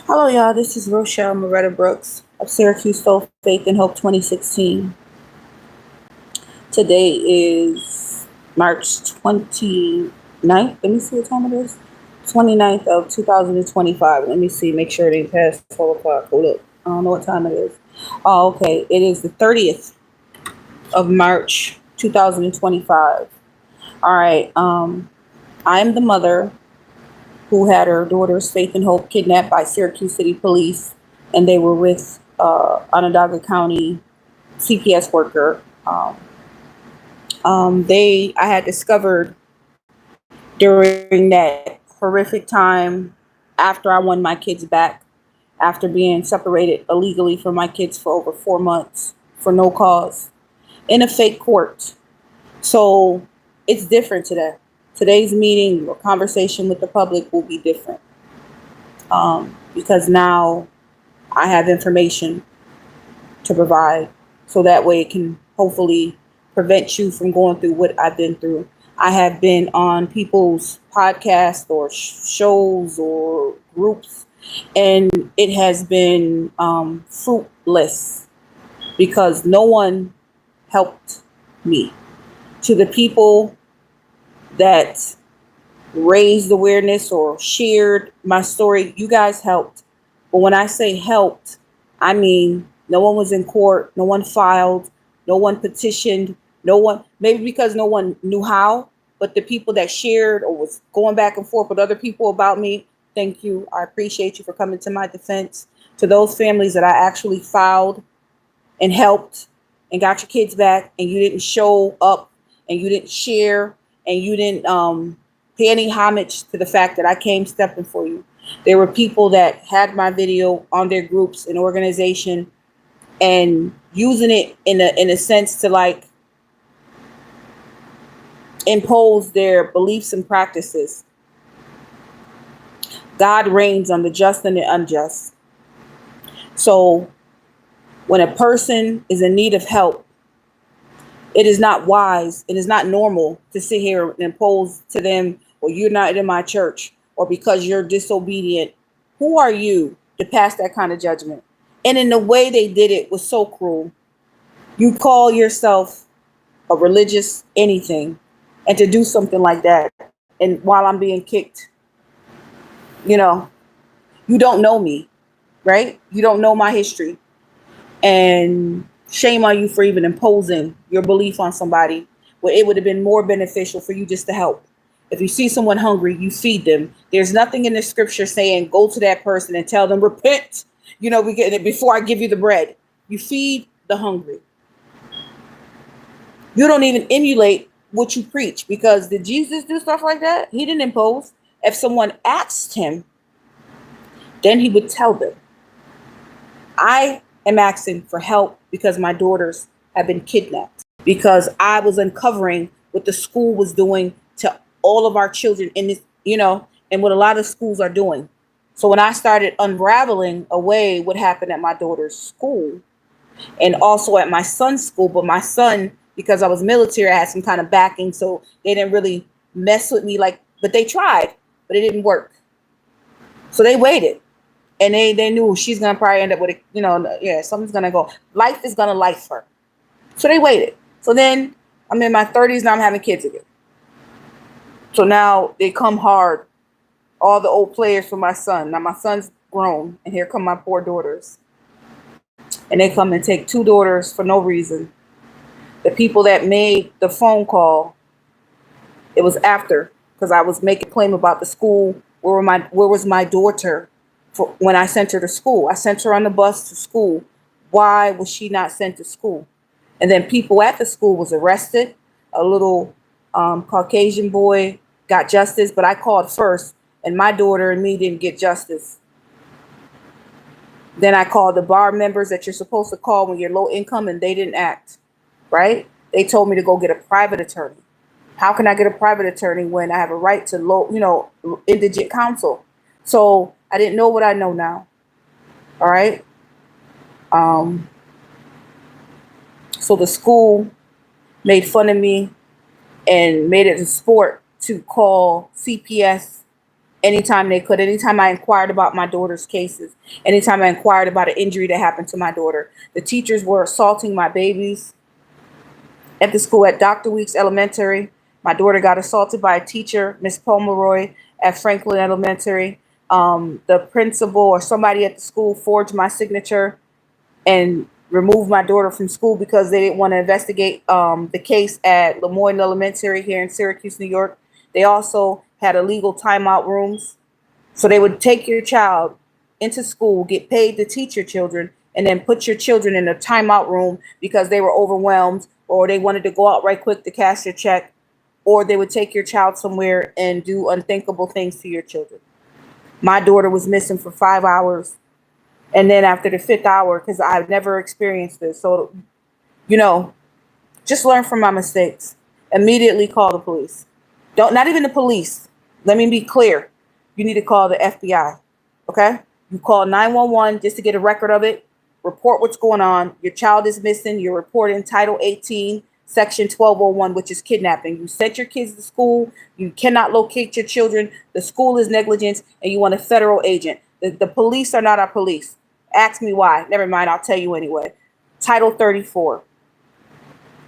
Hello, y'all. This is Rochelle Moretta Brooks of Syracuse Soul Faith and Hope 2016. Today is March 29th. Let me see what time it is. 29th of 2025. Let me see. Make sure it ain't past 12 o'clock. Hold up. I don't know what time it is. Oh, okay. It is the 30th of March 2025. All right. I'm the mother who had her daughters, Faith and Hope, kidnapped by Syracuse City Police, and they were with Onondaga County CPS worker. I had discovered during that horrific time after I won my kids back, after being separated illegally from my kids for over 4 months for no cause in a fake court. So it's different today. Today's meeting or conversation with the public will be different because now I have information to provide so that way it can hopefully prevent you from going through what I've been through. I have been on people's podcasts or shows or groups, and it has been fruitless because no one helped me. To the people that raised awareness or shared my story, you guys helped. But when I say helped, I mean no one was in court, no one filed, no one petitioned, no one, maybe because no one knew how, but the people that shared or was going back and forth with other people about me, thank you. I appreciate you for coming to my defense. To those families that I actually filed and helped and got your kids back, and you didn't show up and you didn't share and you didn't pay any homage to the fact that I came stepping for you. There were people that had my video on their groups and organization and using it in a sense to like impose their beliefs and practices. God reigns on the just and the unjust. So when a person is in need of help, it is not wise, it is not normal to sit here and impose to them, or you're not in my church, or because you're disobedient. Who are you to pass that kind of judgment? And in the way they did it was so cruel. You call yourself a religious anything, and to do something like that, and while I'm being kicked, you know, you don't know me, right? You don't know my history. And shame on you for even imposing your belief on somebody where it would have been more beneficial for you just to help. If you see someone hungry, you feed them. There's nothing in the scripture saying go to that person and tell them repent. We get it before I give you the bread. You feed the hungry. You don't even emulate what you preach, because did Jesus do stuff like that? He didn't impose. If someone asked him, then he would tell them. I am asking for help because my daughters have been kidnapped, because I was uncovering what the school was doing to all of our children in this, and what a lot of schools are doing. So when I started unraveling away what happened at my daughter's school and also at my son's school, but my son, because I was military, I had some kind of backing, so they didn't really mess with me but they tried, but it didn't work. So they waited. And they knew she's gonna probably end up with something's gonna go. Life is gonna life her. So they waited. So then I'm in my 30s now. I'm having kids again. So now they come hard. All the old players for my son. Now my son's grown, and here come my poor daughters. And they come and take two daughters for no reason. The people that made the phone call, it was after, because I was making a claim about the school. Where was my daughter? When I sent her to school, I sent her on the bus to school. Why was she not sent to school? And then people at the school was arrested. A little Caucasian boy got justice, but I called first, and my daughter and me didn't get justice. Then I called the bar members that you're supposed to call when you're low income, and they didn't act, right? They told me to go get a private attorney. How can I get a private attorney when I have a right to indigent counsel? So I didn't know what I know now. All right. So the school made fun of me and made it a sport to call CPS anytime they could. Anytime I inquired about my daughter's cases, anytime I inquired about an injury that happened to my daughter, the teachers were assaulting my babies at the school at Dr. Weeks Elementary. My daughter got assaulted by a teacher, Miss Pomeroy, at Franklin Elementary. The principal or somebody at the school forged my signature and removed my daughter from school because they didn't want to investigate the case at Lemoyne Elementary here in Syracuse, New York. They also had illegal timeout rooms. So they would take your child into school, get paid to teach your children, and then put your children in a timeout room because they were overwhelmed or they wanted to go out right quick to cash their check, or they would take your child somewhere and do unthinkable things to your children. My daughter was missing for 5 hours. And then after the 5th hour, because I've never experienced this. So, just learn from my mistakes. Immediately call the police. Not even the police. Let me be clear. You need to call the FBI. Okay? You call 911 just to get a record of it. Report what's going on. Your child is missing. You're reporting Title 18, Section 1201, which is kidnapping. You sent your kids to school. You cannot locate your children. The school is negligent, and you want a federal agent. The police are not our police. Ask me why. Never mind. I'll tell you anyway. Title 34.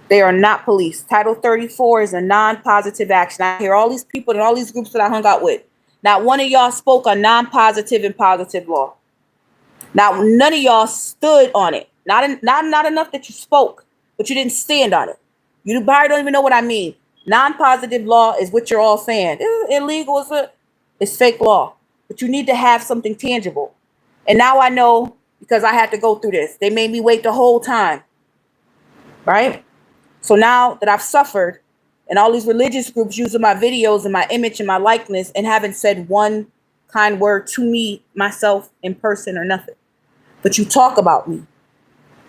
They are not police. Title 34 is a non-positive action. I hear all these people and all these groups that I hung out with. Not one of y'all spoke on non-positive and positive law. Now, none of y'all stood on it. Not enough that you spoke, but you didn't stand on it. You probably don't even know what I mean. Non-positive law is what you're all saying. It's illegal. It's fake law. But you need to have something tangible. And now I know because I had to go through this. They made me wait the whole time. Right? So now that I've suffered and all these religious groups using my videos and my image and my likeness and haven't said one kind word to me, myself, in person or nothing. But you talk about me.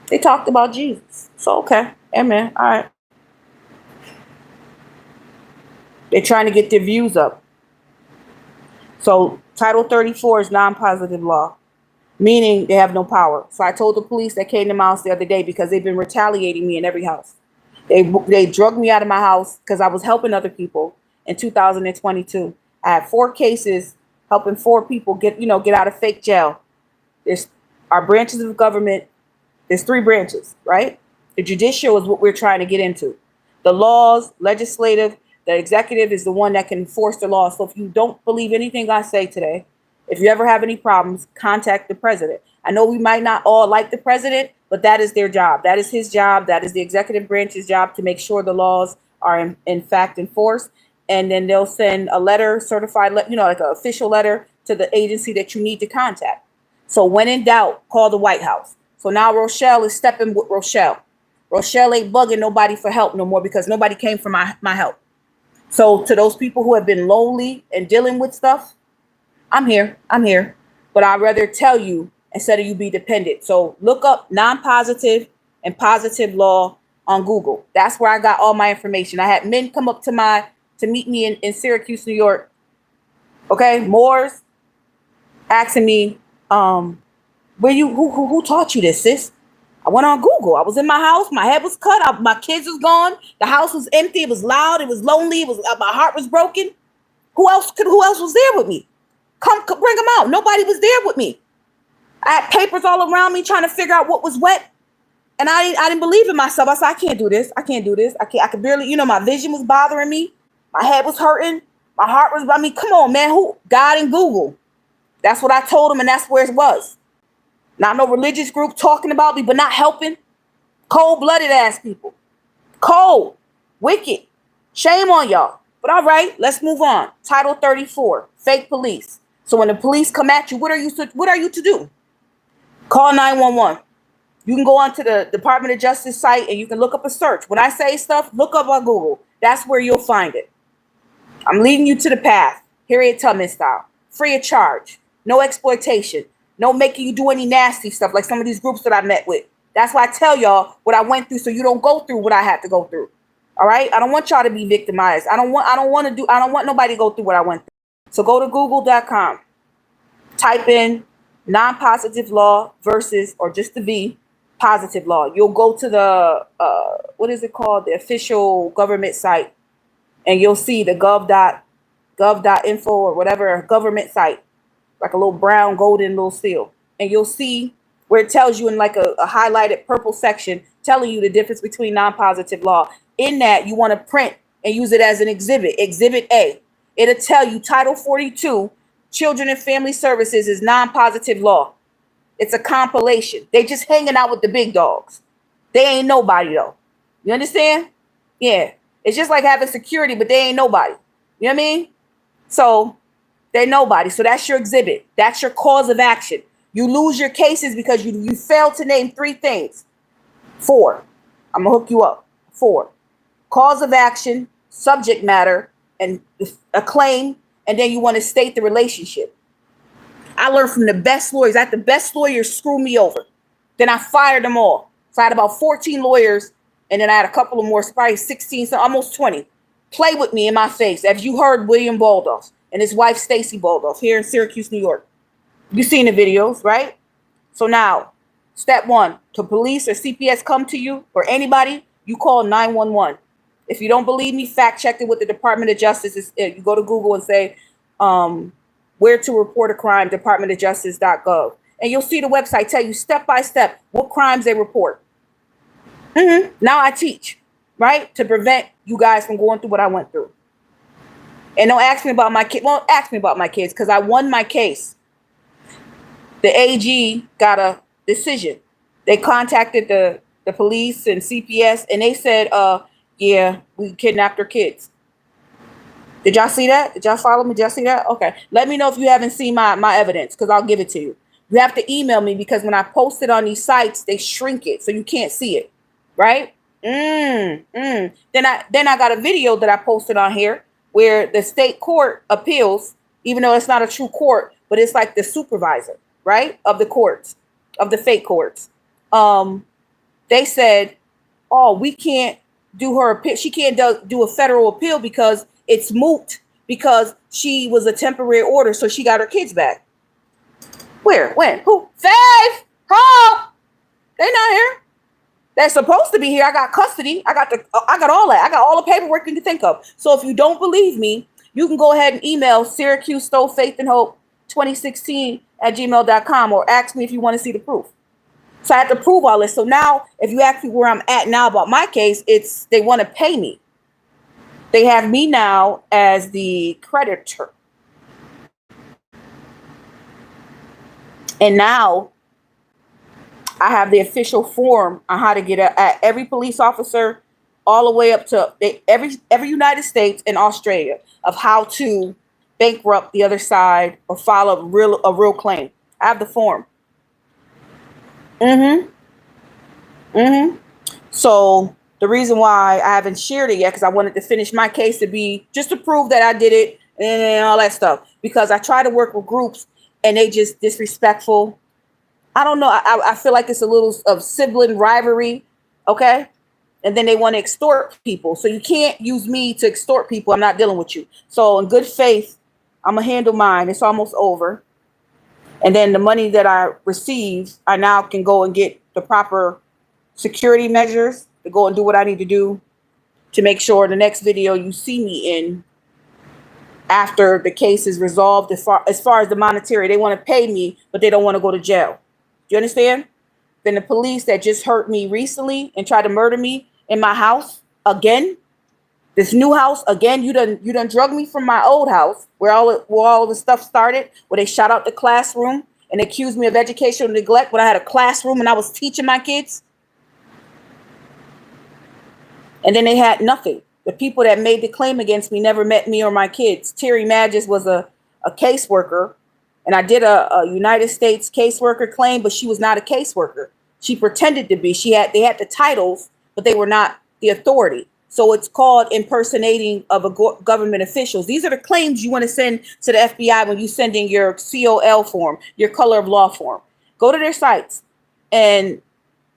They talked about Jesus. So, okay. Amen. All right. They're trying to get their views up. So Title 34 is non-positive law, meaning they have no power. So I told the police that came to my house the other day because they've been retaliating me in every house. They drugged me out of my house because I was helping other people in 2022. I had 4 cases helping 4 people get out of fake jail. There's our branches of government. There's 3 branches, right? The judicial is what we're trying to get into. The laws, legislative, the executive is the one that can enforce the law. So if you don't believe anything I say today, if you ever have any problems, contact the president. I know we might not all like the president, but that is their job. That is his job. That is the executive branch's job to make sure the laws are in fact enforced. And then they'll send a letter, certified, like an official letter to the agency that you need to contact. So when in doubt, call the White House. So now Rochelle is stepping with Rochelle. Rochelle ain't bugging nobody for help no more because nobody came for my help. So to those people who have been lonely and dealing with stuff, I'm here. But I'd rather tell you instead of you be dependent. So look up non-positive and positive law on Google. That's where I got all my information. I had men come up to meet me in Syracuse, New York. Okay, Moors asking me, who taught you this, sis? I went on Google. I was in my house. My head was cut. My kids was gone. The house was empty. It was loud. It was lonely. My heart was broken. Who else was there with me? Come bring them out. Nobody was there with me. I had papers all around me trying to figure out what was wet. And I didn't believe in myself. I said, I can't do this. I could barely, my vision was bothering me. My head was hurting. My heart was, come on, man. God and Google. That's what I told them, and that's where it was. Not no religious group talking about me, but not helping. Cold-blooded ass people. Cold. Wicked. Shame on y'all. But all right, let's move on. Title 34, fake police. So when the police come at you, what are you to do? Call 911. You can go onto the Department of Justice site and you can look up a search. When I say stuff, look up on Google. That's where you'll find it. I'm leading you to the path. Harriet Tubman style. Free of charge. No exploitation. No making you do any nasty stuff like some of these groups that I met with. That's why I tell y'all what I went through so you don't go through what I had to go through. All right? I don't want y'all to be victimized. I don't want nobody to go through what I went through. So go to google.com. Type in non-positive law versus, or just the V, positive law. You'll go to the, what is it called? The official government site. And you'll see the gov.com gov.info or whatever government site, like a little brown golden little seal, and you'll see where it tells you in like a highlighted purple section telling you the difference between non-positive law. In that, you want to print and use it as an exhibit, Exhibit A. It'll tell you Title 42, Children and Family Services is non-positive law. It's a compilation. They just hanging out with the big dogs. They ain't nobody though. You understand? Yeah. It's just like having security, but they ain't nobody. You know what I mean? So they're nobody. So that's your exhibit. That's your cause of action. You lose your cases because you failed to name 3 things. 4. I'm going to hook you up. 4. Cause of action, subject matter, and a claim. And then you want to state the relationship. I learned from the best lawyers. I had the best lawyers screw me over. Then I fired them all. So I had about 14 lawyers. And then I had a couple of more, probably 16, so almost 20. Play with me in my face. As you heard William Baldoff and his wife, Stacy Baldoff, here in Syracuse, New York. You've seen the videos, right? So now, step 1, to police or CPS come to you or anybody, you call 911. If you don't believe me, fact check it with the Department of Justice. You go to Google and say, where to report a crime, departmentofjustice.gov. And you'll see the website tell you step by step what crimes they report. Now I teach, right? To prevent you guys from going through what I went through. And don't ask me about my kid. Well, ask me about my kids because I won my case. The AG got a decision. They contacted the police and CPS and they said, yeah, we kidnapped their kids. Did y'all see that? Did y'all follow me? Did y'all see that? Okay. Let me know if you haven't seen my evidence because I'll give it to you. You have to email me because when I post it on these sites, they shrink it so you can't see it. Right? Then I got a video that I posted on here where the state court appeals, even though it's not a true court, but it's like the supervisor, right, of the courts, of the fake courts. They said, oh, we can't do her appeal. She can't do a federal appeal because it's moot because she was a temporary order, so she got her kids back. Where? When? Who? Faith? Huh? They not here. They're supposed to be here. I got custody. I got all that. I got all the paperwork you can think of. So if you don't believe me, you can go ahead and email Syracuse Stole Faith and Hope 2016 at gmail.com or ask me if you want to see the proof. So I have to prove all this. So now if you ask me where I'm at now about my case, it's they want to pay me. They have me now as the creditor. And now I have the official form on how to get at every police officer all the way up to every United States and Australia of how to bankrupt the other side or file a real claim. I have the form. So the reason why I haven't shared it yet, because I wanted to finish my case to be just to prove that I did it and all that stuff. Because I try to work with groups and they just disrespectful. I don't know. I feel like it's a little of sibling rivalry. Okay. And then they want to extort people. So you can't use me to extort people. I'm not dealing with you. So in good faith, I'm going to handle mine. It's almost over. And then the money that I receive, I now can go and get the proper security measures to go and do what I need to do to make sure the next video you see me in after the case is resolved as far as the monetary. They want to pay me, but they don't want to go to jail. Do you understand? Then the police that just hurt me recently and tried to murder me in my house again, this new house again, you done drug me from my old house where all the stuff started, where they shot out the classroom and accused me of educational neglect when I had a classroom and I was teaching my kids. And then they had nothing. The people that made the claim against me never met me or my kids. Terry Magis was a caseworker, and I did a United States caseworker claim, but she was not a caseworker. She pretended to be. They had the titles, but they were not the authority. So it's called impersonating of government officials. These are the claims you want to send to the FBI when you send in your COL form, your color of law form. Go to their sites, and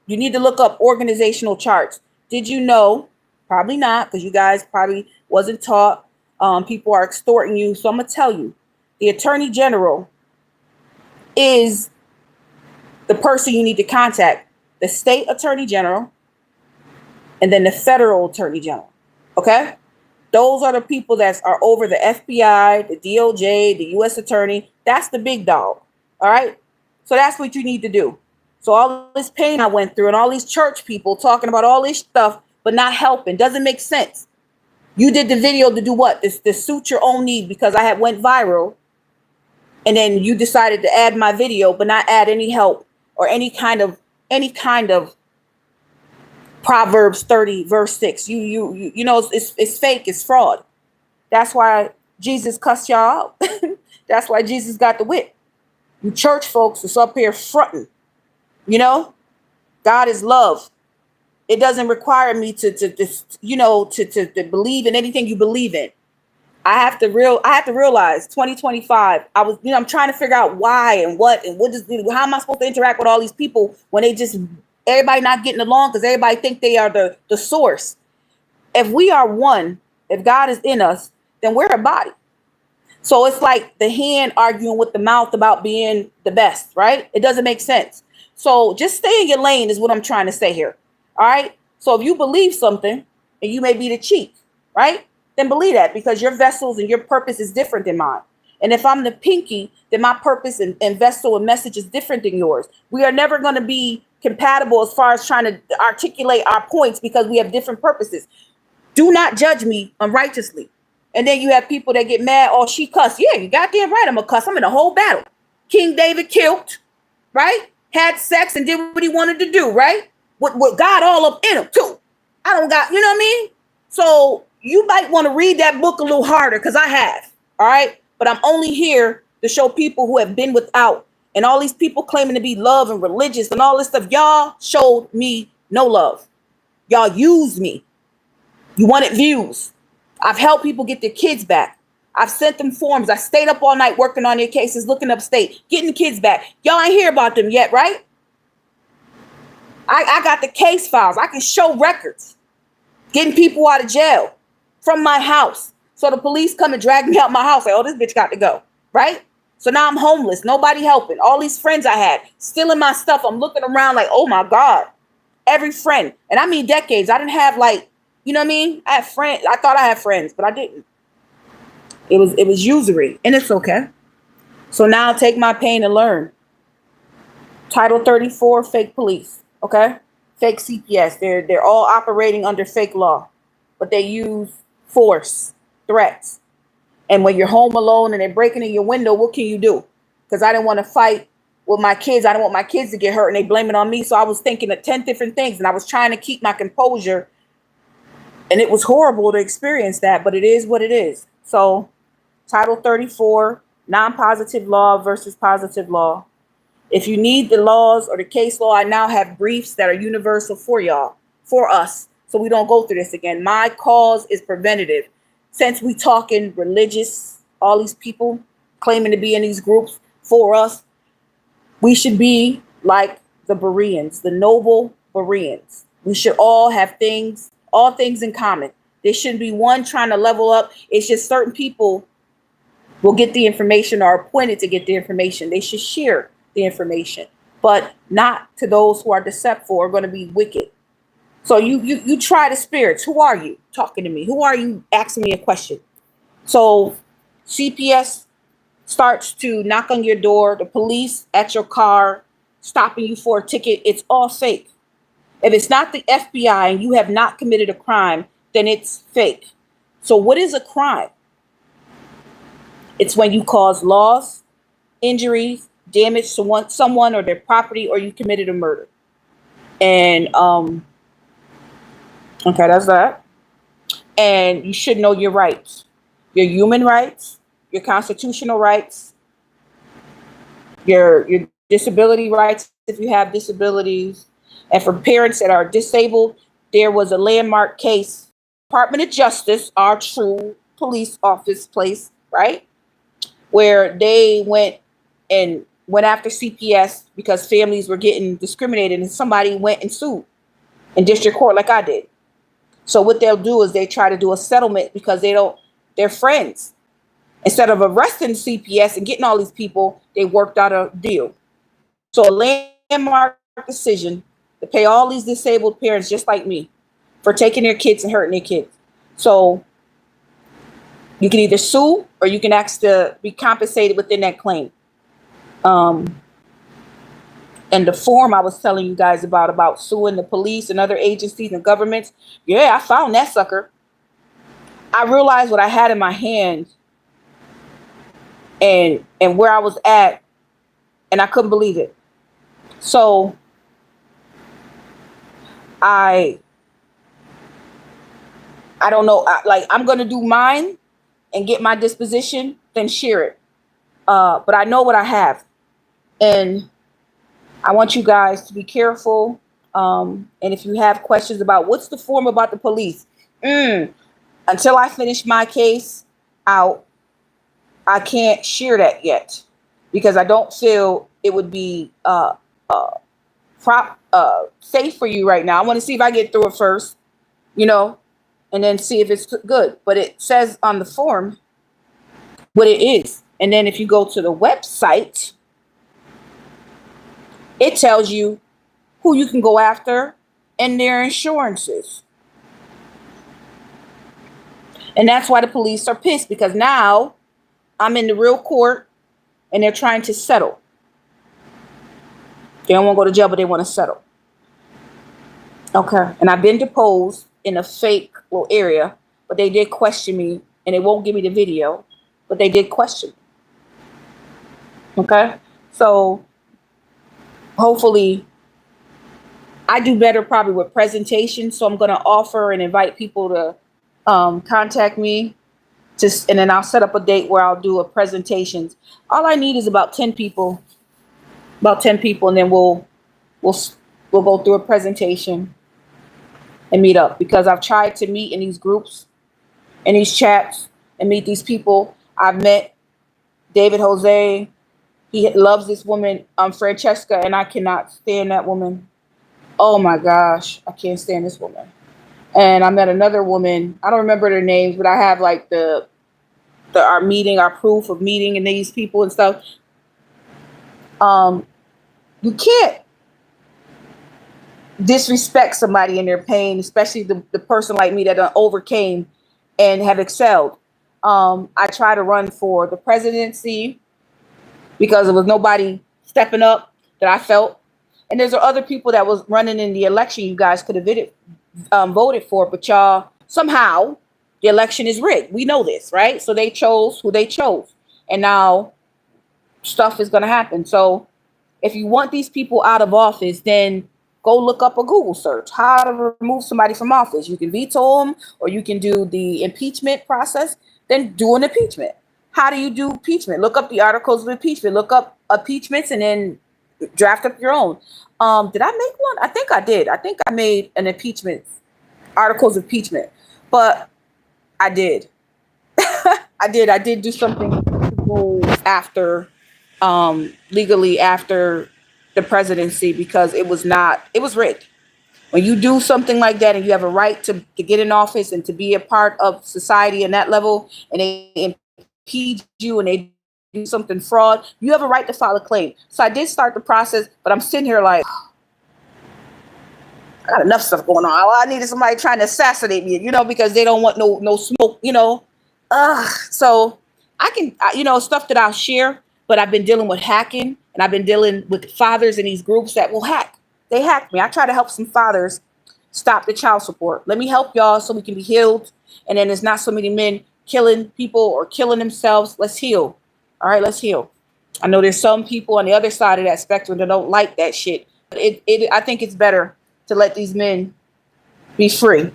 you need to look up organizational charts. Did you know? Probably not, because you guys probably wasn't taught. People are extorting you. So I'm going to tell you, the Attorney General is the person you need to contact. The state Attorney General and then the federal Attorney General. Okay? Those are the people that are over the FBI, the DOJ, the U.S. Attorney. That's the big dog. All right. So that's what you need to do. So all this pain I went through and all these church people talking about all this stuff, but not helping, doesn't make sense. You did the video to do what? This to suit your own need because I had went viral, and then you decided to add my video, but not add any help or any kind of Proverbs 30 verse 6. You know it's fake, it's fraud. That's why Jesus cussed y'all out. That's why Jesus got the whip. You church folks is up here fronting. You know, God is love. It doesn't require me to believe in anything you believe in. I have to realize 2025. I'm trying to figure out why and what how am I supposed to interact with all these people when everybody not getting along because everybody think they are the source. If we are one, if God is in us, then we're a body. So it's like the hand arguing with the mouth about being the best, right? It doesn't make sense. So just stay in your lane is what I'm trying to say here. All right. So if you believe something and you may be the chief, right? Then believe that because your vessels and your purpose is different than mine. And if I'm the pinky, then my purpose and vessel and message is different than yours. We are never going to be compatible as far as trying to articulate our points because we have different purposes. Do not judge me unrighteously. And then you have people that get mad. Oh, she cussed. Yeah, you goddamn right. I'm a cuss. I'm in a whole battle. King David killed, right? Had sex and did what he wanted to do, right? With God all up in him too. I don't got, you know what I mean? So you might want to read that book a little harder because I have. All right. But I'm only here to show people who have been without and all these people claiming to be love and religious and all this stuff. Y'all showed me no love. Y'all used me. You wanted views. I've helped people get their kids back. I've sent them forms. I stayed up all night working on their cases, looking upstate, getting the kids back. Y'all ain't hear about them yet, right? I got the case files. I can show records. Getting people out of jail from my house. So the police come and drag me out my house. Like, oh, this bitch got to go, right? So now I'm homeless. Nobody helping. All these friends I had stealing my stuff. I'm looking around like, oh my God. Every friend. And I mean decades. I didn't have like, you know what I mean? I had friends. I thought I had friends, but I didn't. It was usury, and it's okay. So now take my pain and learn. Title 34, fake police. Okay? Fake CPS. They're all operating under fake law, but they use force, threats. And when you're home alone and they're breaking in your window, what can you do? Because I didn't want to fight with my kids. I didn't want my kids to get hurt, and they blame it on me. So I was thinking of 10 different things, and I was trying to keep my composure. And it was horrible to experience that, but it is what it is. So Title 34, non-positive law versus positive law. If you need the laws or the case law, I now have briefs that are universal for y'all, for us, so we don't go through this again. My cause is preventative. Since we talking religious, all these people claiming to be in these groups for us, we should be like the Bereans, the noble Bereans. We should all have all things in common. There shouldn't be one trying to level up. It's just certain people will get the information or are appointed to get the information. They should share the information, but not to those who are deceitful or going to be wicked. So you try the spirits. Who are you talking to me? Who are you asking me a question? So CPS starts to knock on your door, the police at your car, stopping you for a ticket. It's all fake. If it's not the FBI and you have not committed a crime, then it's fake. So what is a crime? It's when you cause loss, injuries, damage to someone or their property, or you committed a murder. And okay, that's that. And you should know your rights, your human rights, your constitutional rights, your disability rights if you have disabilities. And for parents that are disabled, there was a landmark case, Department of Justice, our true police office place, right? Where they went after CPS because families were getting discriminated, and somebody went and sued in district court like I did. So what they'll do is they try to do a settlement because they're friends. Instead of arresting CPS and getting all these people, they worked out a deal. So a landmark decision to pay all these disabled parents just like me for taking their kids and hurting their kids. So You can either sue or you can ask to be compensated within that claim. Um, and the form I was telling you guys about suing the police and other agencies and governments, yeah, I found that sucker. I realized what I had in my hand and where I was at, and I couldn't believe it. So I don't know. I'm gonna do mine and get my disposition, then share it. But I know what I have, and I want you guys to be careful. And if you have questions about what's the form about the police, until I finish my case out, I can't share that yet because I don't feel it would be safe for you right now. I want to see if I get through it first, you know, and then see if it's good. But it says on the form what it is. And then if you go to the website, it tells you who you can go after and their insurances. And that's why the police are pissed, because now I'm in the real court and they're trying to settle. They don't want to go to jail, but they want to settle. Okay. And I've been deposed in a fake little area, but they did question me, and they won't give me the video, but they did question me. Okay. So hopefully I do better probably with presentations. So I'm going to offer and invite people to contact me, and then I'll set up a date where I'll do a presentations. All I need is about 10 people, and then we'll go through a presentation and meet up, because I've tried to meet in these groups, in these chats, and meet these people. I've met David Jose. He loves this woman, Francesca, and I cannot stand that woman. Oh my gosh, I can't stand this woman. And I met another woman. I don't remember their names, but I have like our proof of meeting and these people and stuff. You can't disrespect somebody in their pain, especially the person like me that overcame and have excelled. I try to run for the presidency because there was nobody stepping up that I felt. And there's other people that was running in the election you guys could have voted for, but y'all, somehow the election is rigged. We know this, right? So they chose who they chose. And now stuff is going to happen. So if you want these people out of office, then go look up a Google search, how to remove somebody from office. You can veto them, or you can do the impeachment process, then do an impeachment. How do you do impeachment? Look up the articles of impeachment, look up impeachments, and then draft up your own. Did I make one? I think I did. I think I made an impeachment, articles of impeachment, but I did. I did do something to go after, legally after the presidency, because it was rigged. When you do something like that and you have a right to get in office and to be a part of society in that level, and they impede you and they do something fraud, you have a right to file a claim. So I did start the process, but I'm sitting here like, I got enough stuff going on. All I needed somebody trying to assassinate me, because they don't want no smoke, So I can, stuff that I'll share, but I've been dealing with hacking, and I've been dealing with fathers in these groups that will hack. They hack me. I try to help some fathers stop the child support. Let me help y'all so we can be healed. And then there's not so many men killing people or killing themselves. Let's heal. All right, let's heal. I know there's some people on the other side of that spectrum that don't like that shit. But I think it's better to let these men be free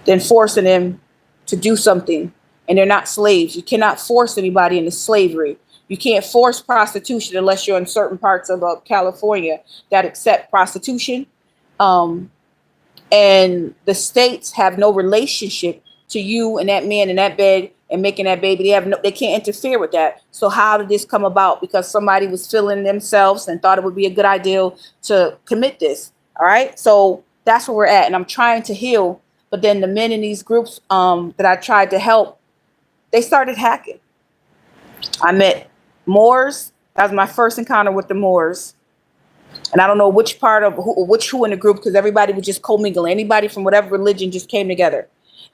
than forcing them to do something. And they're not slaves. You cannot force anybody into slavery. You can't force prostitution unless you're in certain parts of California that accept prostitution. And the states have no relationship to you and that man in that bed and making that baby. They can't interfere with that. So how did this come about? Because somebody was feeling themselves and thought it would be a good idea to commit this. All right. So that's where we're at. And I'm trying to heal. But then the men in these groups that I tried to help, they started hacking. I met Moors. That was my first encounter with the Moors. And I don't know which part of who in the group, because everybody was just commingling. Anybody from whatever religion just came together.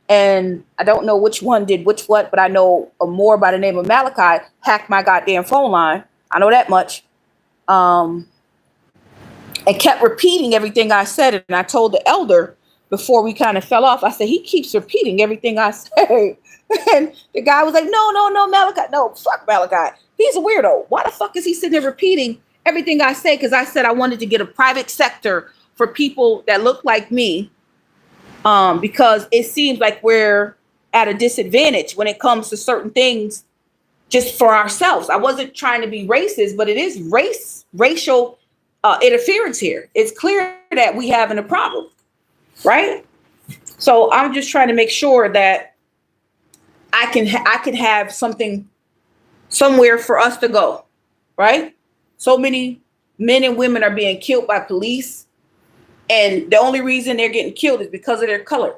And I don't know which one did which what, but I know more by the name of Malachi hacked my goddamn phone line. I know that much. Um, and kept repeating everything I said. And I told the elder before we kind of fell off, I said, he keeps repeating everything I say. And the guy was like, no, no, no, Malachi. No, fuck Malachi. He's a weirdo. Why the fuck is he sitting there repeating everything I say? Because I said I wanted to get a private sector for people that look like me, because it seems like we're at a disadvantage when it comes to certain things just for ourselves. I wasn't trying to be racist, but it is racial interference here. It's clear that we having a problem, right? So I'm just trying to make sure that I can have something somewhere for us to go, right? So many men and women are being killed by police, and the only reason they're getting killed is because of their color.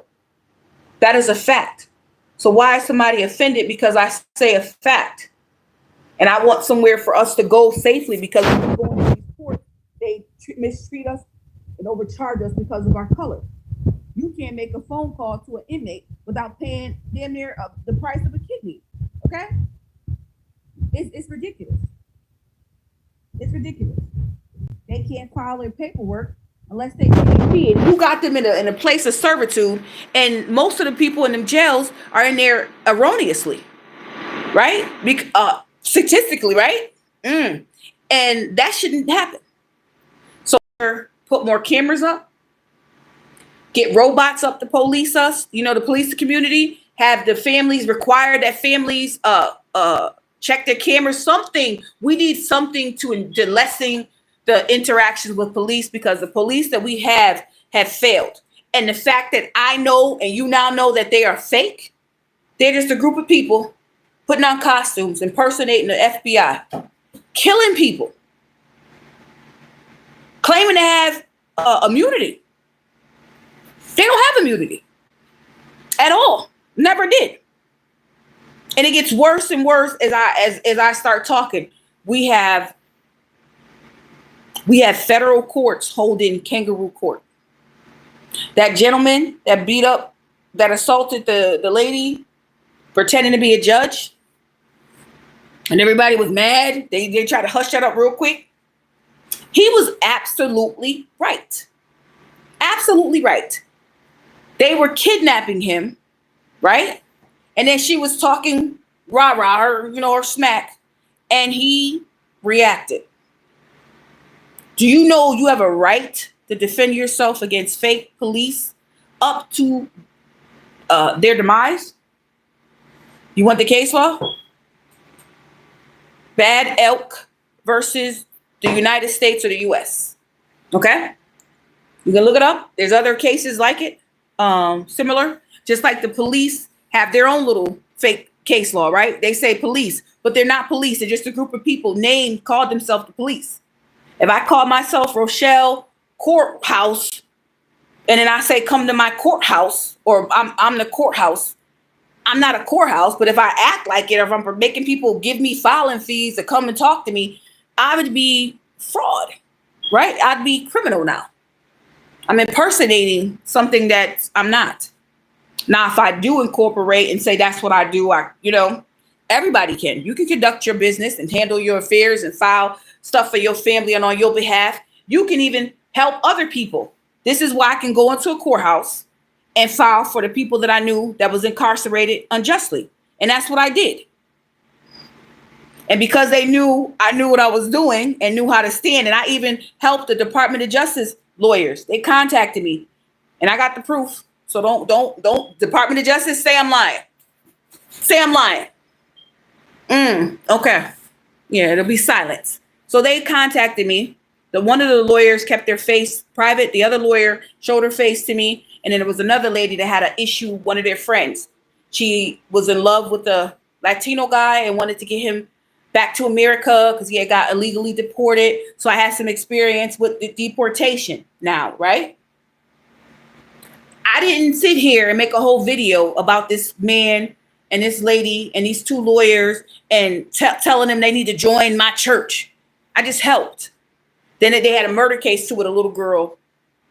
That is a fact. So why is somebody offended because I say a fact? And I want somewhere for us to go safely, because when we go into these courts, they mistreat us and overcharge us because of our color. You can't make a phone call to an inmate without paying damn near the price of a kidney. Okay? It's ridiculous. It's ridiculous. They can't file their paperwork unless they pay. Who got them in a place of servitude? And most of the people in them jails are in there erroneously, right? Statistically, right? And that shouldn't happen. So put more cameras up, get robots up to police us. The police community, have the families require that families check their cameras. Something, we need something to lessen the interactions with police, because the police that we have failed. And the fact that I know and you now know that they are fake, they're just a group of people putting on costumes, impersonating the FBI, killing people, claiming to have immunity. They don't have immunity at all. Never did. And it gets worse and worse as I start talking. We have federal courts holding kangaroo court. That gentleman that assaulted the lady, pretending to be a judge, and everybody was mad. They tried to hush that up real quick. He was absolutely right. Absolutely right. They were kidnapping him, right? And then she was talking rah-rah, or smack, and he reacted. Do you know you have a right to defend yourself against fake police up to their demise? You want the case law? Bad Elk versus the United States or the U.S. Okay? You can look it up. There's other cases like it, similar. Just like the police have their own little fake case law, right? They say police, but they're not police. They're just a group of people called themselves the police. If I call myself Rochelle Courthouse, and then I say, come to my courthouse, or I'm the courthouse, I'm not a courthouse. But if I act like it, or if I'm making people give me filing fees to come and talk to me, I would be fraud, right? I'd be criminal now. I'm impersonating something that I'm not. Now, if I do incorporate and say that's what I do, everybody can. You can conduct your business and handle your affairs and file stuff for your family and on your behalf. You can even help other people. This is why I can go into a courthouse and file for the people that I knew that was incarcerated unjustly. And that's what I did. And because I knew what I was doing and knew how to stand, and I even helped the Department of Justice lawyers. They contacted me, and I got the proof. So don't Department of Justice say I'm lying. Say I'm lying. Okay. Yeah, it'll be silence. So they contacted me. One of the lawyers kept their face private. The other lawyer showed her face to me. And then there was another lady that had an issue, one of their friends. She was in love with a Latino guy and wanted to get him back to America because he had got illegally deported. So I had some experience with the deportation now, right? I didn't sit here and make a whole video about this man and this lady and these two lawyers and telling them they need to join my church. I just helped. Then they had a murder case too with a little girl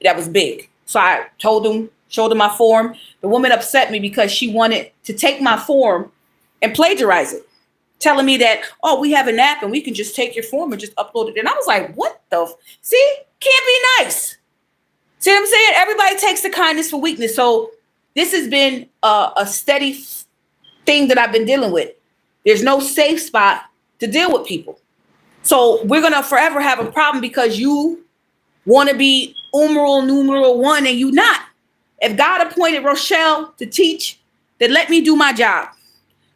that was big. So I told them showed her my form. The woman upset me because she wanted to take my form and plagiarize it, telling me that, oh, we have an app and we can just take your form and just upload it. And I was like, what the? See, can't be nice. See what I'm saying? Everybody takes the kindness for weakness. So this has been a steady thing that I've been dealing with. There's no safe spot to deal with people. So we're going to forever have a problem because you want to be numeral one and you not. If God appointed Rochelle to teach, then let me do my job.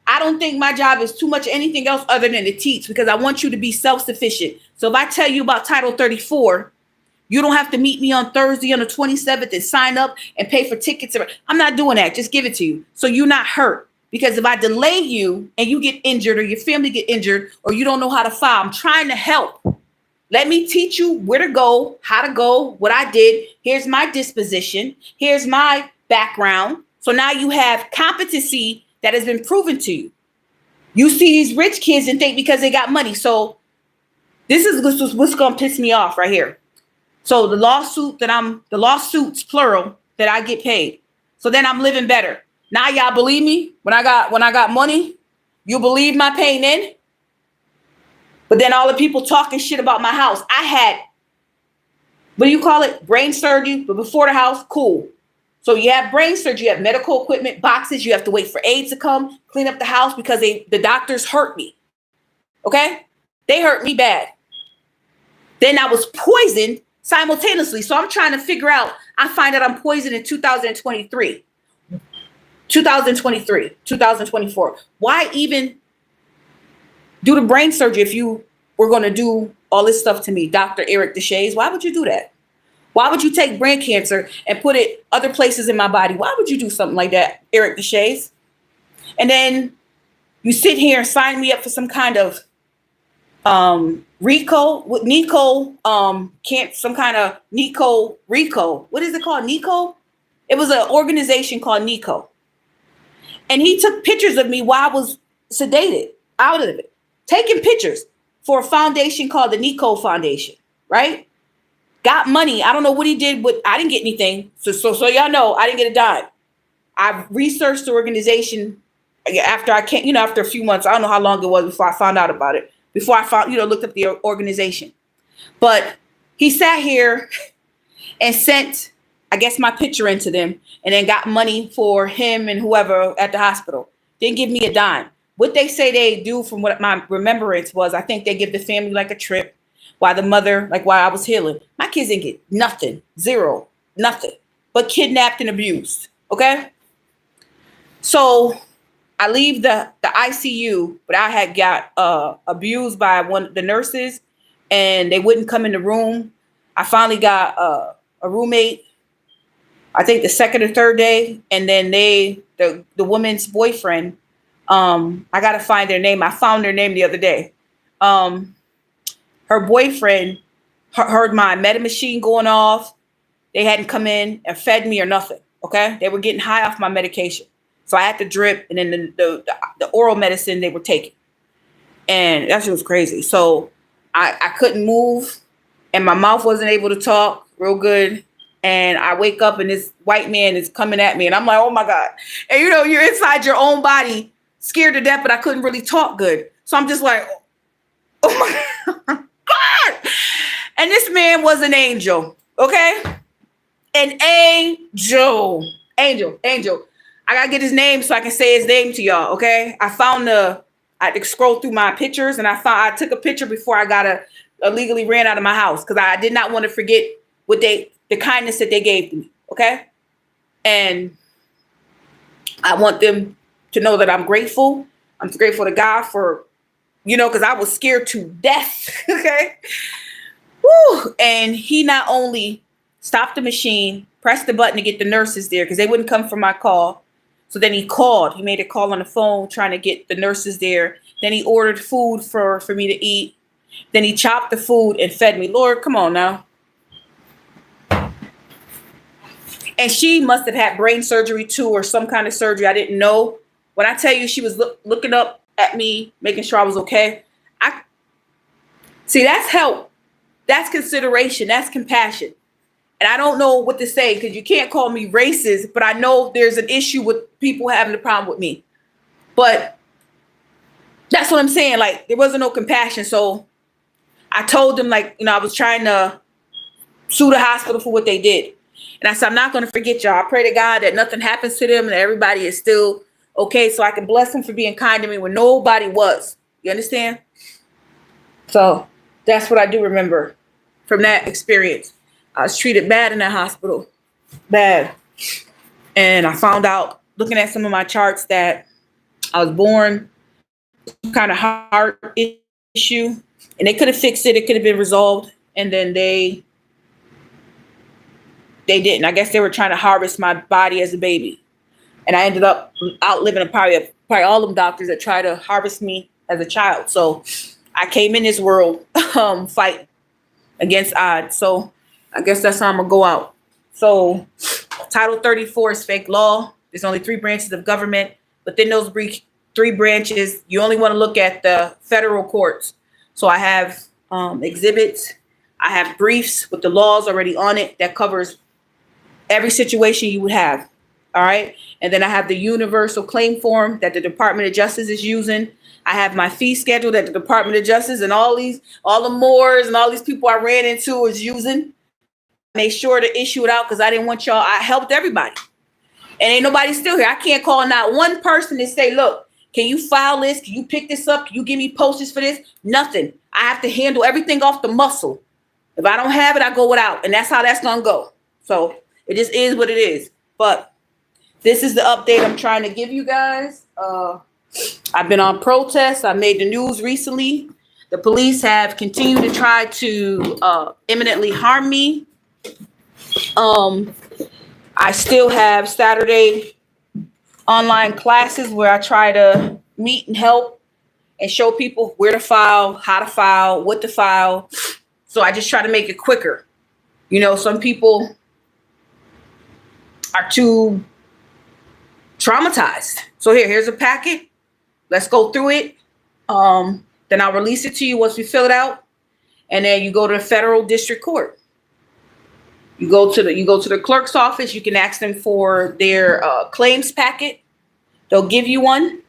I don't think my job is too much anything else other than to teach, because I want you to be self-sufficient. So if I tell you about Title 34, you don't have to meet me on Thursday on the 27th and sign up and pay for tickets. I'm not doing that. Just give it to you so you're not hurt. Because if I delay you and you get injured or your family get injured or you don't know how to file, I'm trying to help. Let me teach you where to go, how to go, what I did. Here's my disposition. Here's my background. So now you have competency that has been proven to you. You see these rich kids and think because they got money. So this is what's going to piss me off right here. So the lawsuits plural that I get paid. So then I'm living better. Now y'all believe me when I got money. You believe my pain then. But then all the people talking shit about my house. I had, what do you call it? Brain surgery, but before the house, cool. So you have brain surgery, you have medical equipment, boxes. You have to wait for aides to come clean up the house because the doctors hurt me. Okay? They hurt me bad. Then I was poisoned simultaneously. So I'm trying to figure out, I find out I'm poisoned in 2023, 2024. Why even do the brain surgery if you were going to do all this stuff to me, Dr. Eric Deshays? Why would you do that? Why would you take brain cancer and put it other places in my body? Why would you do something like that, Eric Deshays? And then you sit here and sign me up for some kind of RICO with Nico, some kind of RICO. What is it called? Nico? It was an organization called Nico. And he took pictures of me while I was sedated out of it, taking pictures for a foundation called the Nico Foundation, right? Got money. I don't know what he did, but I didn't get anything. So y'all know I didn't get a dime. I researched the organization after after a few months. I don't know how long it was before I found out about it. Before I looked up the organization. But he sat here and sent, I guess, my picture into them and then got money for him and whoever at the hospital. Didn't give me a dime. What they say they do, from what my remembrance was, I think they give the family like a trip while the mother, like while I was healing. My kids didn't get nothing, zero, nothing, but kidnapped and abused. Okay. So I leave the ICU, but I had got abused by one of the nurses and they wouldn't come in the room. I finally got a roommate, I think the second or third day. And then the woman's boyfriend, I got to find their name. I found their name the other day. Her boyfriend heard my meta machine going off. They hadn't come in and fed me or nothing. Okay. They were getting high off my medication. So I had to drip, and then the oral medicine they were taking. And that shit was crazy. So I couldn't move and my mouth wasn't able to talk real good. And I wake up and this white man is coming at me and I'm like, oh my God. And you're inside your own body, scared to death, but I couldn't really talk good. So I'm just like, oh my God. And this man was an angel. Okay. An angel. I gotta get his name so I can say his name to y'all. Okay. I scrolled through my pictures and I took a picture before I got illegally ran out of my house because I did not want to forget the kindness that they gave to me. Okay. And I want them to know that I'm grateful. I'm grateful to God for, because I was scared to death. Okay. Woo. And he not only stopped the machine, pressed the button to get the nurses there because they wouldn't come for my call. So then he made a call on the phone trying to get the nurses there. Then he ordered food for me to eat. Then he chopped the food and fed me. Lord, come on now. And she must have had brain surgery too, or some kind of surgery. I didn't know. When I tell you she was looking up at me, making sure I was okay. See, that's help. That's consideration. That's compassion. And I don't know what to say because you can't call me racist, but I know there's an issue with people having a problem with me. But that's what I'm saying. Like, there wasn't no compassion. So I told them, like, I was trying to sue the hospital for what they did. And I said, I'm not going to forget y'all. I pray to God that nothing happens to them and everybody is still okay. So I can bless them for being kind to me when nobody was. You understand? So that's what I do remember from that experience. I was treated bad in that hospital. Bad. And I found out, looking at some of my charts, that I was born some kind of heart issue. And they could have fixed it. It could have been resolved. And then they didn't. I guess they were trying to harvest my body as a baby. And I ended up outliving probably all them doctors that tried to harvest me as a child. So I came in this world fighting against odds. So I guess that's how I'm going to go out. So Title 34 is fake law. There's only 3 branches of government. Within those 3 branches, you only want to look at the federal courts. So I have exhibits. I have briefs with the laws already on it that covers every situation you would have. All right. And then I have the universal claim form that the Department of Justice is using. I have my fee schedule that the Department of Justice and all the Moors and all these people I ran into is using. Made sure to issue it out because I didn't want y'all. I helped everybody. And ain't nobody still here. I can't call not one person to say, look, can you file this? Can you pick this up? Can you give me postage for this? Nothing. I have to handle everything off the muscle. If I don't have it, I go without. And that's how that's going to go. So it just is what it is. But this is the update I'm trying to give you guys. I've been on protests. I made the news recently. The police have continued to try to imminently harm me. I still have Saturday online classes where I try to meet and help and show people where to file, how to file, what to file. So I just try to make it quicker. Some people are too traumatized. So here's a packet. Let's go through it. Then I'll release it to you once we fill it out. And then you go to the federal district court. You go to the clerk's office. You can ask them for their claims packet. They'll give you one.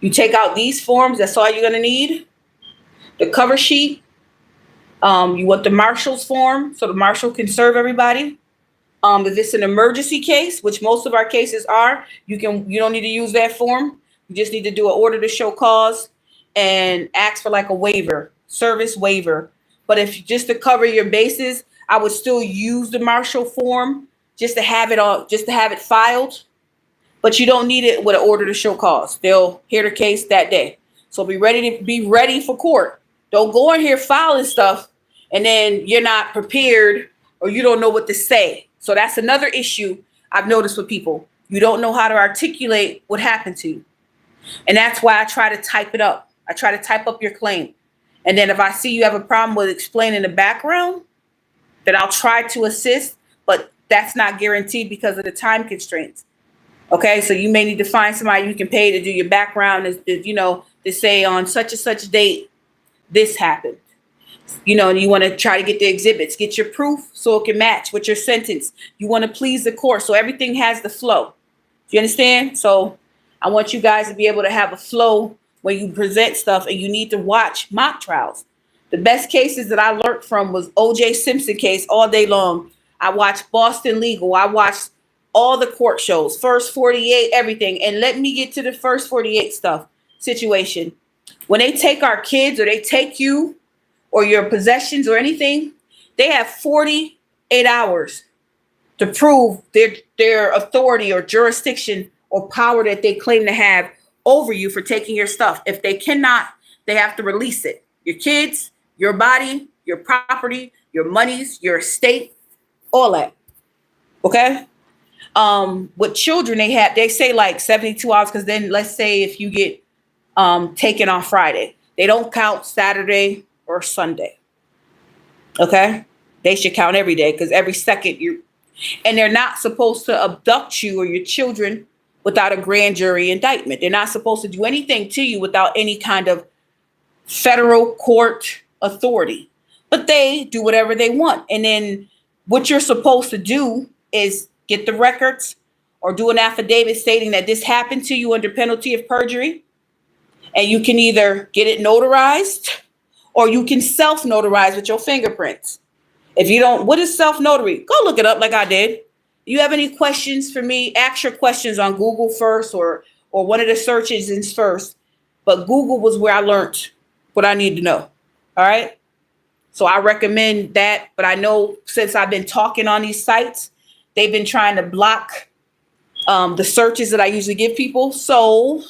You take out these forms. That's all you're going to need. The cover sheet. You want the marshal's form so the marshal can serve everybody. If it's an emergency case, which most of our cases are, you don't need to use that form. You just need to do an order to show cause and ask for like a waiver, service waiver. But if just to cover your bases, I would still use the marshal form just to have it filed. But you don't need it with an order to show cause. They'll hear the case that day. So be ready for court. Don't go in here filing stuff and then you're not prepared or you don't know what to say. So that's another issue I've noticed with people. You don't know how to articulate what happened to you. And that's why I try to type it up. I try to type up your claim. And then if I see you have a problem with explaining the background, then I'll try to assist, but that's not guaranteed because of the time constraints. Okay, so you may need to find somebody you can pay to do your background, to say on such and such date, this happened. And you want to try to get the exhibits, get your proof so it can match with your sentence. You want to please the court so everything has the flow. Do you understand? So I want you guys to be able to have a flow when you present stuff, and you need to watch mock trials. The best cases that I learned from was O.J. Simpson case all day long. I watched Boston Legal. I watched all the court shows, First 48, everything. And let me get to the First 48 situation. When they take our kids or they take you or your possessions or anything, they have 48 hours to prove their authority or jurisdiction or power that they claim to have over you for taking your stuff. If they cannot, they have to release it. Your kids, your body, your property, your monies, your estate, all that. Okay? With children, they say like 72 hours, because then let's say if you get taken on Friday, they don't count Saturday or Sunday. Okay? They should count every day, because every second and they're not supposed to abduct you or your children without a grand jury indictment. They're not supposed to do anything to you without any kind of federal court authority. But they do whatever they want. And then what you're supposed to do is get the records or do an affidavit stating that this happened to you under penalty of perjury. And you can either get it notarized or you can self notarize with your fingerprints. If you don't, what is self notary? Go look it up like I did. You have any questions for me? Ask your questions on Google first or one of the search engines first. But Google was where I learned what I need to know. All right. So I recommend that. But I know since I've been talking on these sites, they've been trying to block the searches that I usually give people. So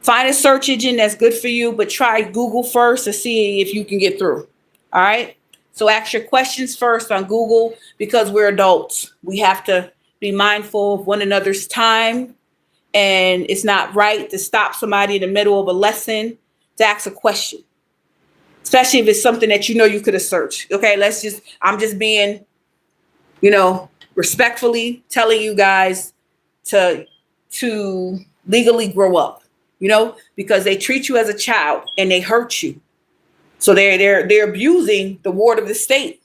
find a search engine that's good for you, but try Google first to see if you can get through. All right. So ask your questions first on Google because we're adults. We have to be mindful of one another's time. And it's not right to stop somebody in the middle of a lesson to ask a question, especially if it's something that you know you could have searched. Okay, I'm just being, respectfully telling you guys to legally grow up, because they treat you as a child and they hurt you. So they're abusing the ward of the state.